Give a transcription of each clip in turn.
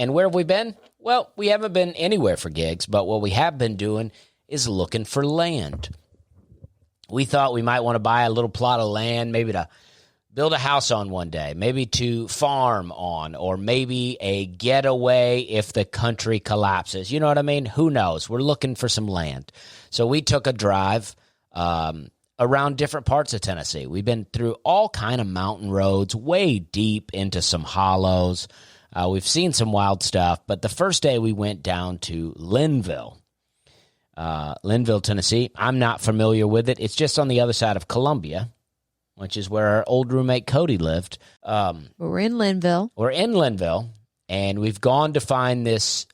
And where have we been? Well, we haven't been anywhere for gigs, but what we have been doing is looking for land. We thought we might want to buy a little plot of land, maybe to build a house on one day, maybe to farm on, or maybe a getaway if the country collapses. You know what I mean? Who knows? We're looking for some land. So we took a drive around different parts of Tennessee. We've been through all kind of mountain roads, way deep into some hollows. We've seen some wild stuff, but the first day we went down to Linville, Tennessee. I'm not familiar with it. It's just on the other side of Columbia, which is where our old roommate Cody lived. We're in Linville. We're in Linville, and we've gone to find this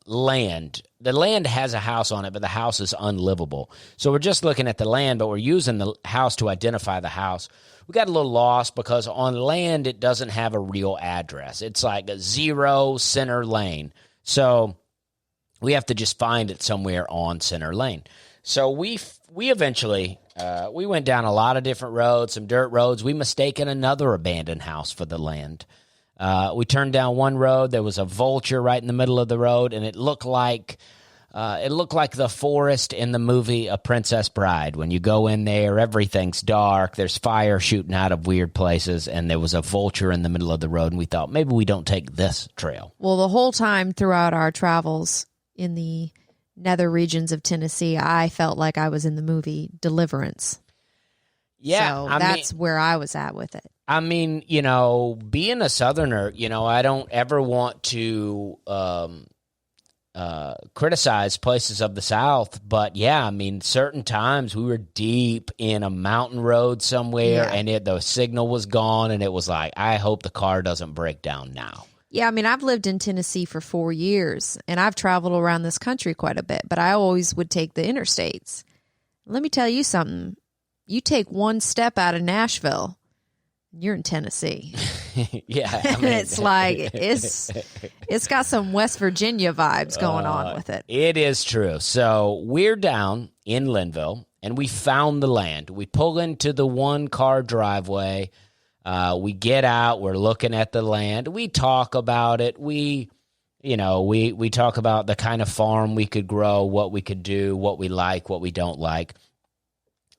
land. The land has a house on it, but the house is unlivable. So we're just looking at the land, but we're using the house to identify the house. We got a little lost because on land, it doesn't have a real address. It's like a 0 center lane. So we have to just find it somewhere on center lane. So we eventually, we went down a lot of different roads, some dirt roads. We mistaken another abandoned house for the land. We turned down one road. There was a vulture right in the middle of the road, and it looked like the forest in the movie A Princess Bride. When you go in there, everything's dark. There's fire shooting out of weird places, and there was a vulture in the middle of the road, and we thought, maybe we don't take this trail. Well, the whole time throughout our travels in the nether regions of Tennessee, I felt like I was in the movie Deliverance. Yeah. So that's where I was at with it. I mean, being a Southerner, I don't ever want to criticize places of the South, but yeah, I mean, certain times we were deep in a mountain road somewhere, and the signal was gone, and it was like, I hope the car doesn't break down now. Yeah, I mean, I've lived in Tennessee for 4 years, and I've traveled around this country quite a bit, but I always would take the interstates. Let me tell you something. You take one step out of Nashville, you're in Tennessee. Yeah. I mean, it's like, it's got some West Virginia vibes going on with it. It is true. So we're down in Linville, and we found the land. We pull into the one-car driveway. We get out. We're looking at the land. We talk about it. We talk about the kind of farm we could grow, what we could do, what we like, what we don't like.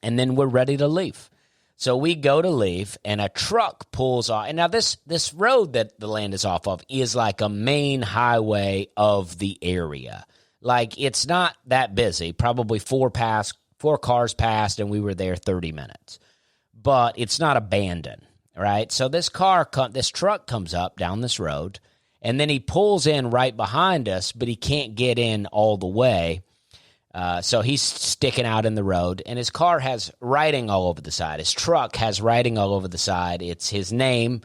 And then we're ready to leave. So we go to leave, and a truck pulls off. And now this road that the land is off of is like a main highway of the area. Like, it's not that busy. Probably four cars passed, and we were there 30 minutes. But it's not abandoned, right? So this truck comes up down this road, and then he pulls in right behind us, but he can't get in all the way. So he's sticking out in the road, and his car has writing all over the side. His truck has writing all over the side. It's his name.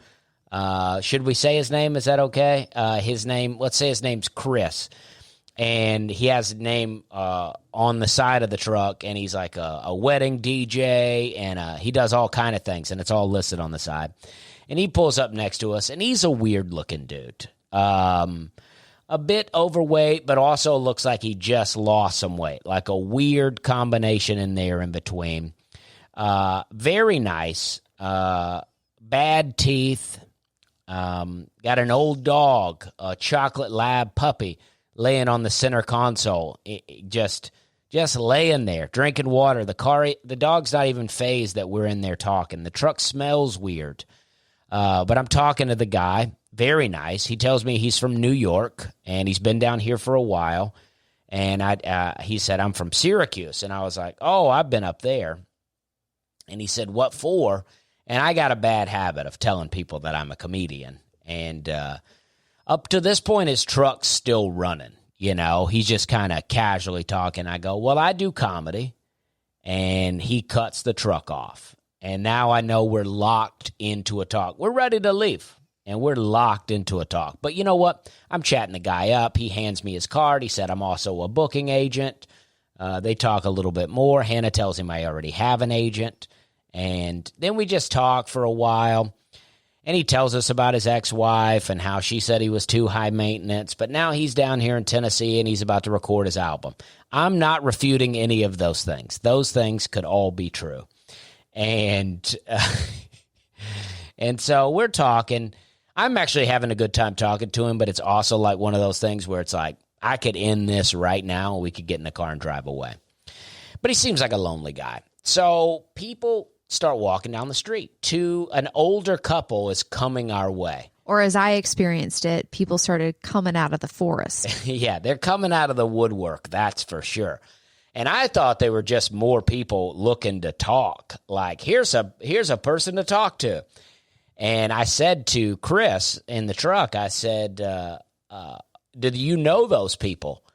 Should we say his name? Is that okay? Let's say his name's Chris. And he has a name on the side of the truck, and he's like a wedding DJ, and he does all kind of things, and it's all listed on the side. And he pulls up next to us, and he's a weird-looking dude. A bit overweight, but also looks like he just lost some weight, like a weird combination in there in between. Very nice. Bad teeth. Got an old dog, a chocolate lab puppy, laying on the center console, just laying there, drinking water. The dog's not even fazed that we're in there talking. The truck smells weird. But I'm talking to the guy. Very nice. He tells me he's from New York, and he's been down here for a while. And he said, I'm from Syracuse. And I was like, oh, I've been up there. And he said, what for? And I got a bad habit of telling people that I'm a comedian. And up to this point, his truck's still running. He's just kind of casually talking. I go, well, I do comedy. And he cuts the truck off. And now I know we're locked into a talk. We're ready to leave. And we're locked into a talk. But you know what? I'm chatting the guy up. He hands me his card. He said, I'm also a booking agent. They talk a little bit more. Hannah tells him I already have an agent. And then we just talk for a while. And he tells us about his ex-wife and how she said he was too high maintenance. But now he's down here in Tennessee, and he's about to record his album. I'm not refuting any of those things. Those things could all be true. And so we're talking. I'm actually having a good time talking to him, but it's also like one of those things where it's like, I could end this right now and we could get in the car and drive away. But he seems like a lonely guy. So people start walking down the street. An older couple is coming our way. Or as I experienced it, people started coming out of the forest. Yeah, they're coming out of the woodwork, that's for sure. And I thought they were just more people looking to talk. Like, here's a person to talk to. And I said to Chris in the truck, I said, did you know those people?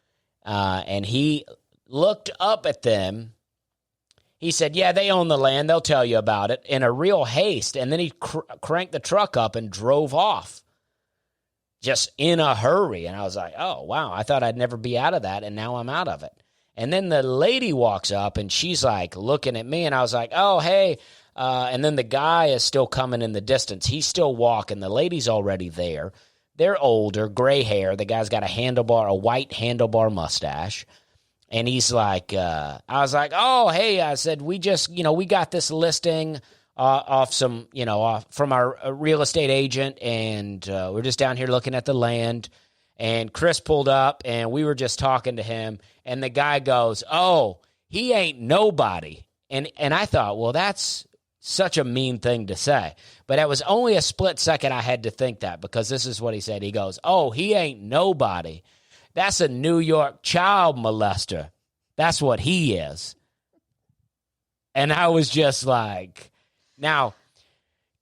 And he looked up at them. He said, yeah, they own the land. They'll tell you about it, in a real haste. And then he cranked the truck up and drove off just in a hurry. And I was like, oh, wow, I thought I'd never be out of that, and now I'm out of it. And then the lady walks up, and she's like looking at me, and I was like, oh, hey. And then the guy is still coming in the distance. He's still walking. The lady's already there. They're older, gray hair. The guy's got a white handlebar mustache. And he's like, I was like, oh, hey, I said, we got this listing off from our real estate agent, and we're just down here looking at the land. And Chris pulled up, and we were just talking to him. And the guy goes, oh, he ain't nobody. And I thought, well, that's such a mean thing to say. But it was only a split second I had to think that, because this is what he said. He goes, oh, he ain't nobody. That's a New York child molester. That's what he is. And I was just like, now,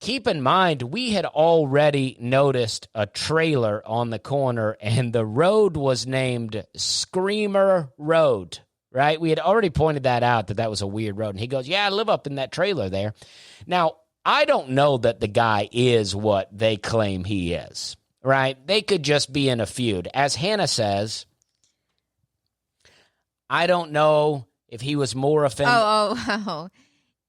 keep in mind, we had already noticed a trailer on the corner, and the road was named Screamer Road. Right? We had already pointed that out, that was a weird road. And he goes, yeah, I live up in that trailer there. Now, I don't know that the guy is what they claim he is, right? They could just be in a feud. As Hannah says, I don't know if he was more offended. Oh.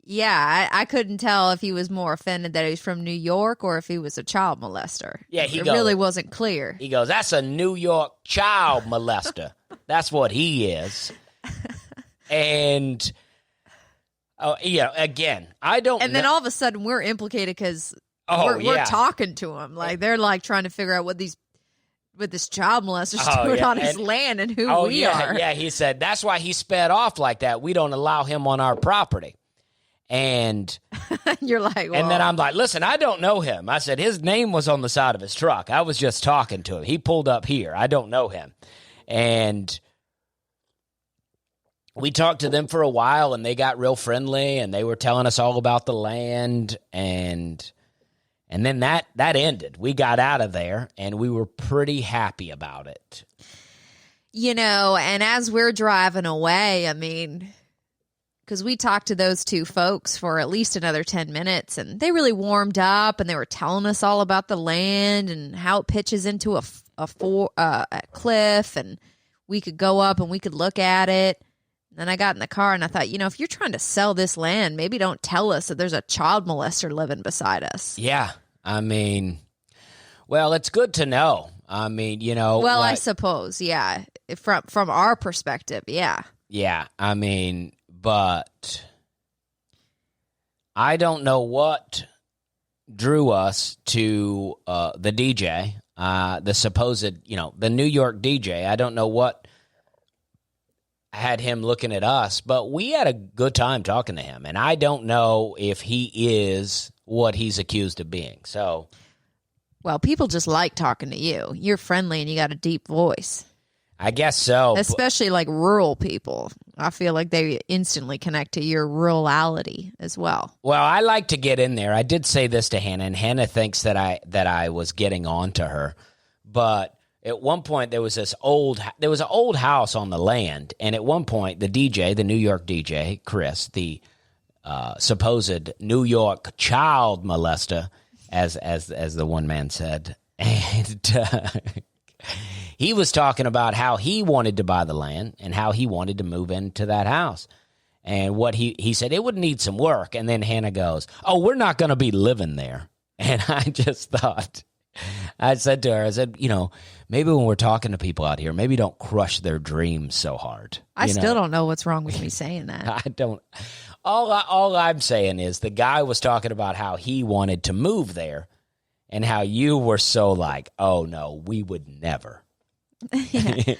Yeah, I couldn't tell if he was more offended that he was from New York or if he was a child molester. Yeah, it really wasn't clear. He goes, that's a New York child molester. That's what he is. And, again, I don't know. And then all of a sudden we're implicated because we're talking to him. Like, they're like trying to figure out what this child molester's doing on his land and who we are. Yeah, he said, that's why he sped off like that. We don't allow him on our property. And you're like, well. And then I'm like, listen, I don't know him. I said, his name was on the side of his truck. I was just talking to him. He pulled up here. I don't know him. And we talked to them for a while, and they got real friendly, and they were telling us all about the land, and then that ended. We got out of there, and we were pretty happy about it. And as we're driving away, I mean, because we talked to those two folks for at least another 10 minutes, and they really warmed up, and they were telling us all about the land and how it pitches into a cliff, and we could go up and we could look at it. Then I got in the car and I thought, if you're trying to sell this land, maybe don't tell us that there's a child molester living beside us. Yeah. I mean, well, it's good to know. I mean, Well, I suppose, yeah. From our perspective, yeah. Yeah. I mean, but I don't know what drew us to the DJ, the supposed, the New York DJ. I don't know what had him looking at us, but we had a good time talking to him, and I don't know if he is what he's accused of being. So, well, people just like talking to you. You're friendly and you got a deep voice. I guess so. Especially like rural people. I feel like they instantly connect to your rurality as well. Well, I like to get in there. I did say this to Hannah, and Hannah thinks that I was getting on to her, but at one point, there was an old house on the land, and at one point, the DJ, the New York DJ, Chris, the supposed New York child molester, as the one man said, and he was talking about how he wanted to buy the land and how he wanted to move into that house, and what he said it would need some work. And then Hannah goes, "Oh, we're not going to be living there," and I just thought. I said to her, maybe when we're talking to people out here, maybe don't crush their dreams so hard. I still don't know what's wrong with me saying that. I don't. All I'm saying is the guy was talking about how he wanted to move there, and how you were so like, oh no, we would never. Yeah.